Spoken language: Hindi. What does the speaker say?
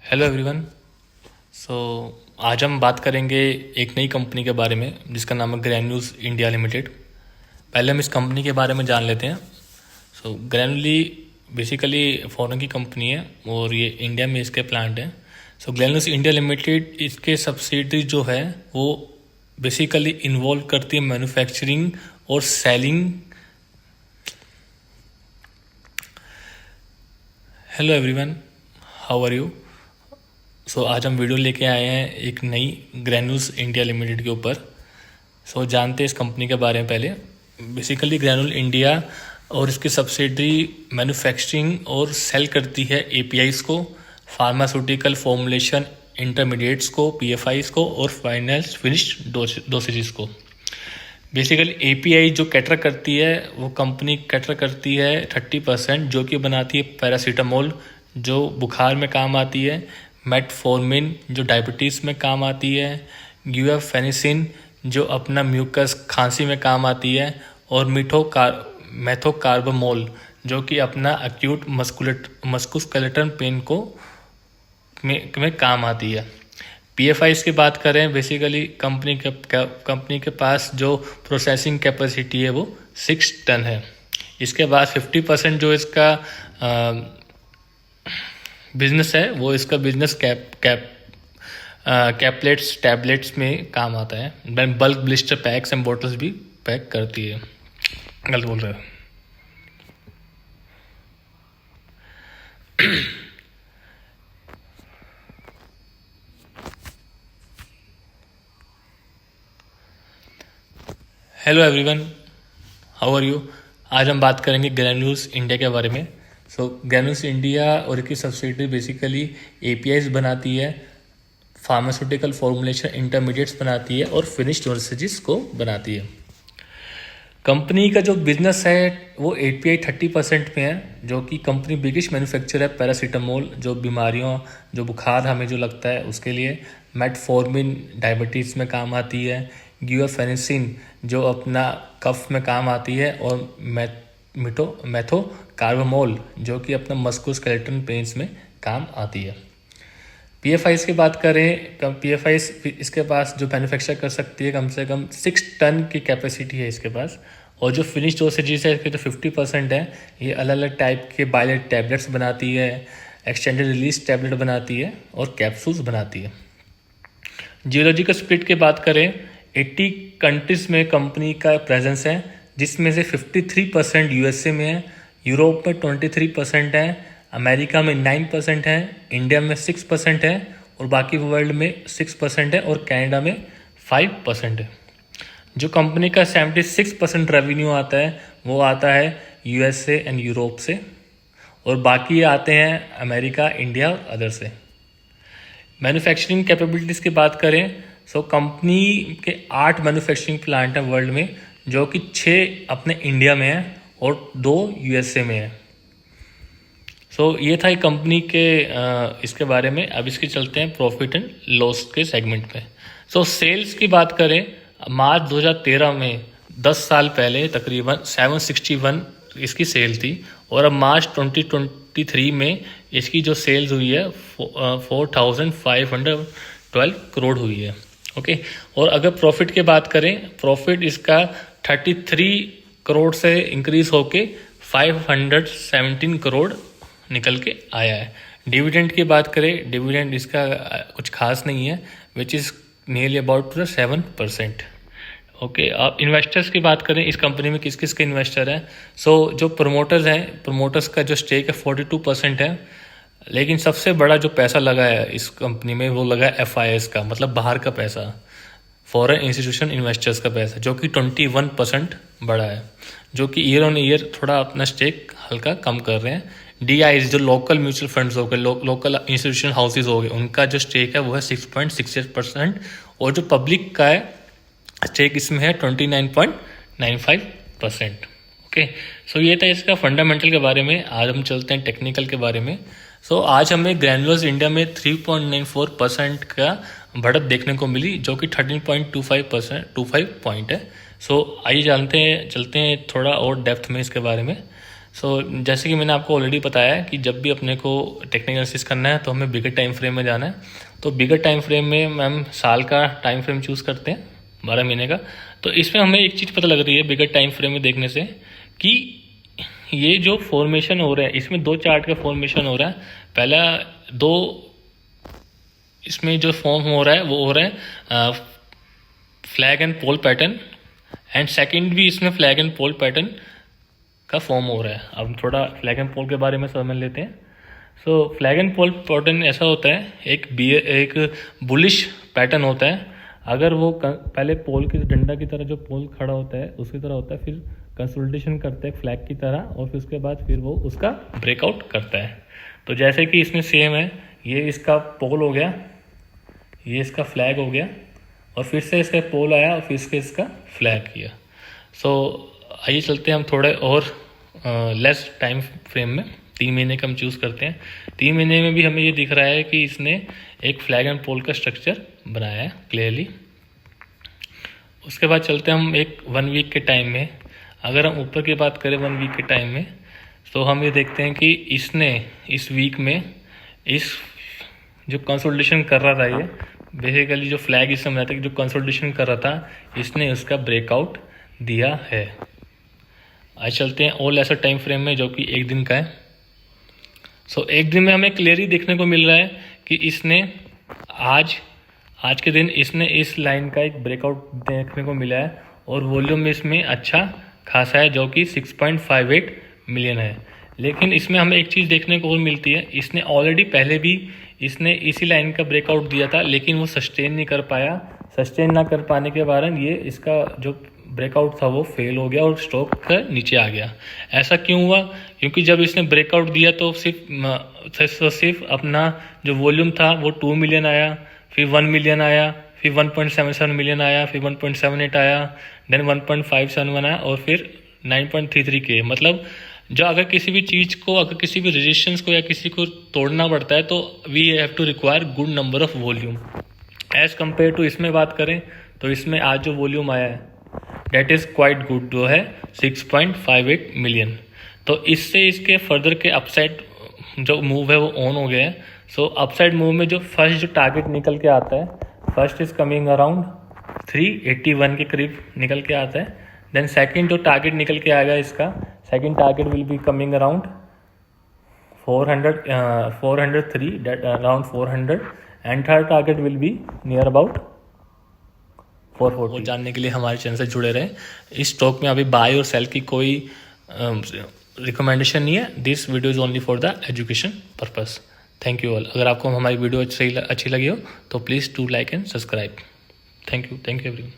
Hello everyone. सो आज हम बात करेंगे एक नई कंपनी के बारे में जिसका नाम है ग्रैन्यूल्स इंडिया लिमिटेड। पहले हम इस कंपनी के बारे में जान लेते हैं। ग्रैन्यूली बेसिकली फॉरेन की कंपनी है और ये इंडिया में इसके प्लांट हैं। ग्रैन्यूल्स इंडिया लिमिटेड इसके सब्सिडरी जो है वो बेसिकली इन्वॉल्व करती है मैन्युफैक्चरिंग और selling. Hello everyone, how are you. आज हम वीडियो लेके आए हैं एक नई ग्रैन्यूल्स इंडिया लिमिटेड के ऊपर। जानते हैं इस कंपनी के बारे में। पहले बेसिकली ग्रैन्यूल इंडिया और इसकी सब्सिडरी मैन्युफैक्चरिंग और सेल करती है एपीआईज़ को, फार्मास्यूटिकल फॉर्मुलेशन इंटरमीडिएट्स को, पीएफआईज़ को और फाइनल फिनिश्ड डोसेजेस को। बेसिकली एपीआई जो कैटर करती है वो कंपनी कैटर करती है 30%, जो कि बनाती है पैरासीटामोल जो बुखार में काम आती है, मेटफॉर्मिन जो डायबिटीज़ में काम आती है, ग्यूआफेनिसिन जो अपना म्यूकस खांसी में काम आती है, और मेथोकार्बामोल जो कि अपना एक्यूट मस्कुलोस्केलेटल पेन को में काम आती है। पीएफआईज़ की बात करें, बेसिकली कंपनी के पास जो प्रोसेसिंग कैपेसिटी है वो 6 टन है। इसके बाद 50% जो इसका बिजनेस है वो इसका बिजनेस कैपलेट्स टैबलेट्स में काम आता है। Bulk blister packs and bottles भी पैक करती है। गलत बोल रहे हो। Hello everyone, how are you. आज हम बात करेंगे ग्रैन्यूल्स इंडिया के बारे में। ग्रैन्यूल्स इंडिया और इसकी सब्सिडरी बेसिकली एपीआईज़ बनाती है, फार्मास्यूटिकल फॉर्मुलेशन इंटरमीडिएट्स बनाती है और फिनिश्ड डोसेजेस को बनाती है। कंपनी का जो बिजनेस है वो एपीआई 30% में है, जो कि कंपनी बिगेस्ट मैन्युफैक्चर है पैरासीटामोल जो बीमारियों जो बुखार हमें जो लगता है उसके लिए, मेटफॉर्मिन डायबिटीज़ में काम आती है, ग्यूआफेनिसिन जो अपना कफ में काम आती है, और मेथोकार्बामोल जो कि अपना मस्कुलोस्केलेटल पेन्स में काम आती है। पीएफआईज़ की बात करें, पीएफआईज़ इसके पास जो मैन्युफैक्चर कर सकती है कम से कम 6 टन की कैपेसिटी है इसके पास। और जो फिनिश डोसेजेस है इसके तो 50% है। ये अलग अलग टाइप के बायलेट टैबलेट्स बनाती है, एक्सटेंडेड रिलीज टैबलेट बनाती है और कैप्सूल्स बनाती है। जियोलॉजिकल स्प्लिट की बात करें, 80 कंट्रीज में कंपनी का प्रेजेंस है, जिसमें से 53% यूएसए में है, यूरोप में 23% है, अमेरिका में 9% है, इंडिया में 6% है और बाकी वर्ल्ड में 6% है, और कनाडा में 5% है। जो कंपनी का 76% रेवेन्यू आता है वो आता है यूएसए एंड यूरोप से, और बाकी आते हैं अमेरिका, इंडिया और अदर से। मैन्युफैक्चरिंग कैपेबिलिटीज़ की बात करें, कंपनी के 8 मैन्युफैक्चरिंग प्लांट हैं वर्ल्ड में, जो कि 6 अपने इंडिया में है और 2 यूएसए में है। ये था कंपनी के इसके बारे में। अब इसके चलते हैं प्रॉफिट एंड लॉस के सेगमेंट पे। सेल्स की बात करें, मार्च 2013 में 10 साल पहले तकरीबन 761 इसकी सेल थी, और अब मार्च 2023 में इसकी जो सेल्स हुई है 4512 करोड़ हुई है। ओके। और अगर प्रॉफिट की बात करें, प्रॉफिट इसका 33 करोड़ से इंक्रीज होके 517 करोड़ निकल के आया है। डिविडेंड की बात करें, डिविडेंड इसका कुछ खास नहीं है, which is nearly about 7%। Okay. अब इन्वेस्टर्स की बात करें, इस कंपनी में किस किस के इन्वेस्टर हैं। जो प्रमोटर्स हैं, प्रमोटर्स का जो स्टेक है 42% है, लेकिन सबसे बड़ा जो पैसा लगा है इस कंपनी में वो लगा है एफआईएस का, मतलब बाहर का पैसा, फॉरेन इंस्टीट्यूशन इन्वेस्टर्स का पैसा, जो कि 21% बड़ा है, जो कि ईयर ऑन ईयर थोड़ा अपना स्टेक हल्का कम कर रहे हैं। डीआईज जो लोकल म्यूचुअल फंड्स हो गए, लोकल इंस्टीट्यूशन हाउसेज हो गए, उनका जो स्टेक है वो है 6.68%, और जो पब्लिक का है स्टेक इसमें है 29.95%। ओके। ये था इसका फंडामेंटल के बारे में। आज हम चलते हैं टेक्निकल के बारे में। आज हमें ग्रैन्यूल्स इंडिया में 3.94% का बढ़त देखने को मिली, जो कि 13.25 पॉइंट है। आइए चलते हैं थोड़ा और डेप्थ में इसके बारे में। जैसे कि मैंने आपको ऑलरेडी बताया है कि जब भी अपने को टेक्निकल एनालिसिस करना है तो हमें बिगर टाइम फ्रेम में जाना है। तो बिगर टाइम फ्रेम में हम साल का टाइम फ्रेम चूज़ करते हैं, 12 महीने का। तो इसमें हमें एक चीज़ पता लग रही है बिगर टाइम फ्रेम में देखने से कि ये जो फॉर्मेशन हो रहा है, इसमें 2 चार्ट का फॉर्मेशन हो रहा है। पहला 2 इसमें जो फॉर्म हो रहा है वो हो रहा है flag and pole pattern, and second भी इसमें फ्लैग एंड पोल पैटर्न का फॉर्म हो रहा है। अब थोड़ा फ्लैग एंड पोल के बारे में समझ लेते हैं। फ्लैग एंड पोल पैटर्न ऐसा होता है, एक बुलिश पैटर्न होता है। अगर वो पहले पोल की डंडा की तरह जो पोल खड़ा होता है उसकी तरह होता है, फिर कंसोलिडेशन करता है फ्लैग की तरह, और फिर उसके बाद फिर वो उसका ब्रेकआउट करता है। तो जैसे कि इसमें सेम है, ये इसका पोल हो गया, ये इसका फ्लैग हो गया, और फिर से इसका पोल आया और फिर से इसका फ्लैग किया। आइए चलते हैं हम थोड़े और लेस टाइम फ्रेम में। 3 महीने का हम चूज़ करते हैं। 3 महीने में भी हमें ये दिख रहा है कि इसने एक फ्लैग एंड पोल का स्ट्रक्चर बनाया है क्लियरली। उसके बाद चलते हैं हम एक 1 वीक के टाइम में। अगर हम ऊपर की बात करें 1 वीक के टाइम में, तो हम ये देखते हैं कि इसने इस वीक में इस जो कंसोलिडेशन कर रहा था, ये बेसिकली जो फ्लैग इसमें बनाया था कि जो कंसोलिडेशन कर रहा था, इसने उसका ब्रेकआउट दिया है। आज चलते हैं और लेसर टाइम फ्रेम में, जो कि 1 दिन का है। 1 दिन में हमें क्लियरली देखने को मिल रहा है कि इसने आज के दिन इसने इस लाइन का एक ब्रेकआउट देखने को मिला है, और वॉल्यूम इसमें अच्छा खासा है जो कि 6.58 मिलियन है। लेकिन इसमें हमें एक चीज़ देखने को और मिलती है, इसने ऑलरेडी पहले भी इसने इसी लाइन का ब्रेकआउट दिया था, लेकिन वो सस्टेन नहीं कर पाया। सस्टेन ना कर पाने के कारण ये इसका जो ब्रेकआउट था वो फेल हो गया और स्टॉक नीचे आ गया। ऐसा क्यों हुआ? क्योंकि जब इसने ब्रेकआउट दिया तो सिर्फ अपना जो वॉल्यूम था वो 2 मिलियन आया, फिर 1 मिलियन आया, फिर 1.77 मिलियन आया, फिर 1.78 आया, देन 1.571 आया, और फिर 9.33 के। मतलब जो अगर किसी भी चीज़ को, अगर किसी भी रेजिस्टेंस को या किसी को तोड़ना पड़ता है, तो we have to require good number of volume. As compare to इसमें बात करें तो इसमें आज जो वॉल्यूम आया है डेट इज़ क्वाइट गुड, जो है 6.58 मिलियन। तो इससे इसके फर्दर के अपसाइड जो मूव है वो ऑन हो गया है। अपसाइड मूव में जो फर्स्ट जो टारगेट निकल के आता है, फर्स्ट इज कमिंग अराउंड 381 के करीब निकल के आता है। देन सेकंड जो टारगेट निकल के आएगा इसका, second target will be coming around 403, that around 400, and third target will be near about 440। वो जानने के लिए हमारे चैनल से जुड़े रहें। इस स्टॉक में अभी बाय और सेल की कोई रिकमेंडेशन नहीं है। This video is only for the education purpose. Thank you all. अगर आपको हमारी वीडियो अच्छी लगी हो तो please do like and subscribe. Thank you everyone.